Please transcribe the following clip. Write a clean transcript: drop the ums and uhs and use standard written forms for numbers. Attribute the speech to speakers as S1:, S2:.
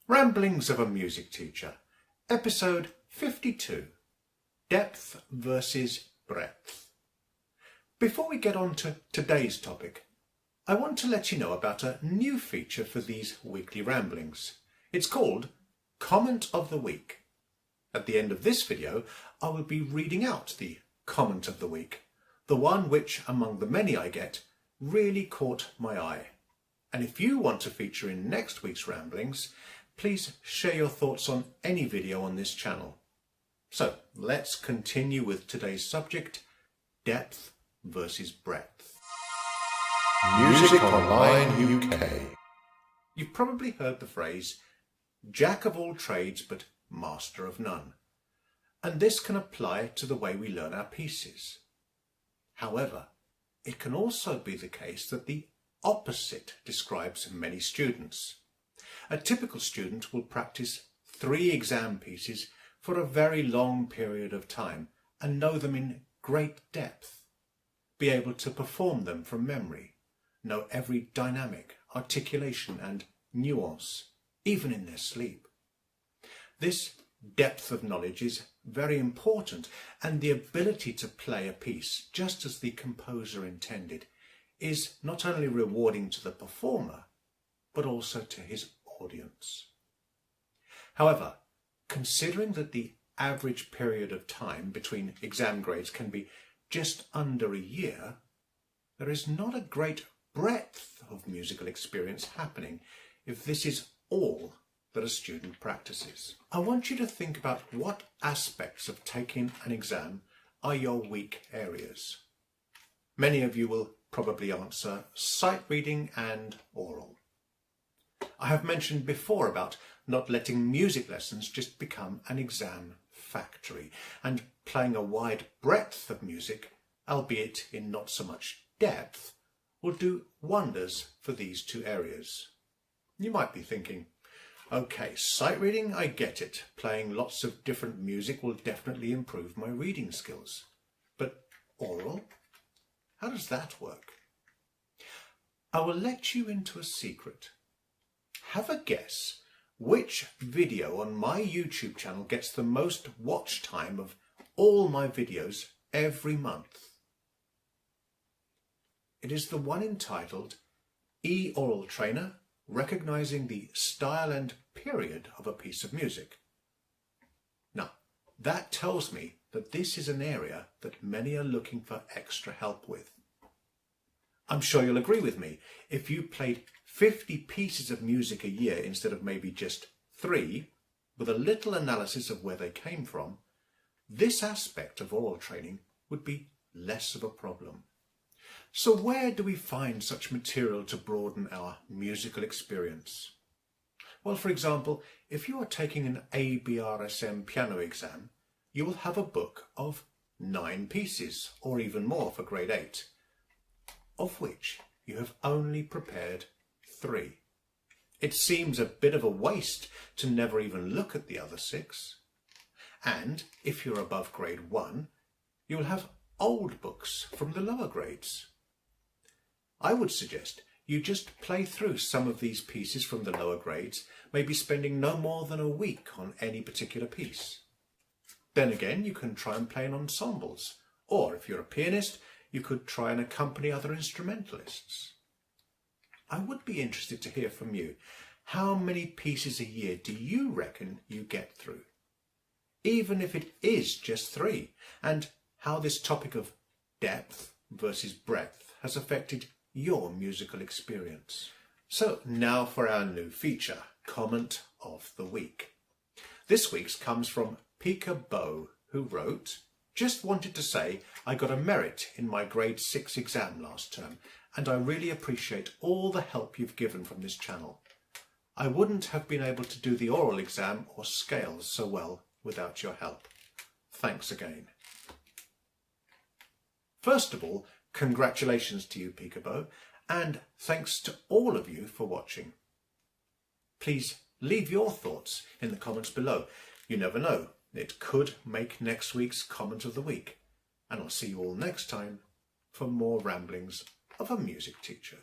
S1: Ramblings of a Music Teacher, episode 52, Depth versus Breadth. Before we get on to today's topic, I want to let you know about a new feature for these weekly ramblings. It's called Comment of the Week. At the end of this video, I will be reading out the comment of the week, the one which, among the many I get, really caught my eye. And if you want to feature in next week's ramblings, please share your thoughts on any video on this channel. So let's continue with today's subject, depth versus breadth.
S2: Music Online UK.
S1: You've probably heard the phrase, jack of all trades but master of none. And this can apply to the way we learn our pieces. However, it can also be the case that the opposite describes many students. A typical student will practice 3 exam pieces for a very long period of time and know them in great depth, be able to perform them from memory, know every dynamic, articulation and nuance, even in their sleep. This depth of knowledge is very important, and the ability to play a piece just as the composer intended is not only rewarding to the performer, but also to his audience. However, considering that the average period of time between exam grades can be just under a year, there is not a great breadth of musical experience happening if this is all that a student practices. I want you to think about what aspects of taking an exam are your weak areas. Many of you will probably answer sight reading and oral. I have mentioned before about not letting music lessons just become an exam factory, and playing a wide breadth of music, albeit in not so much depth, will do wonders for these 2 areas. You might be thinking, okay, sight reading, I get it. Playing lots of different music will definitely improve my reading skills. But oral? How does that work? I will let you into a secret. Have a guess which video on my YouTube channel gets the most watch time of all my videos every month. It is the one entitled Aural Trainer, Recognizing the Style and Period of a Piece of Music. Now, that tells me that this is an area that many are looking for extra help with. I'm sure you'll agree with me. If you played 50 pieces of music a year instead of maybe just 3, with a little analysis of where they came from, this aspect of oral training would be less of a problem. So where do we find such material to broaden our musical experience? Well, for example, if you are taking an ABRSM piano exam, you will have a book of 9 pieces, or even more for grade 8, of which you have only prepared 3. It seems a bit of a waste to never even look at the other 6. And if you're above grade 1, you will have old books from the lower grades. I would suggest you just play through some of these pieces from the lower grades, maybe spending no more than a week on any particular piece. Then again, you can try and play in ensembles, or if you're a pianist, you could try and accompany other instrumentalists. I would be interested to hear from you. How many pieces a year do you reckon you get through? Even if it is just 3, and how this topic of depth versus breadth has affected your musical experience. So now for our new feature, Comment of the Week. This week's comes from Peekaboo, who wrote, "Just wanted to say I got a merit in my grade 6 exam last term, and I really appreciate all the help you've given from this channel. I wouldn't have been able to do the oral exam or scales so well without your help. Thanks again." First of all, congratulations to you, Peekaboo, and thanks to all of you for watching. Please leave your thoughts in the comments below. You never know, it could make next week's Comment of the Week. And I'll see you all next time for more ramblings of a music teacher.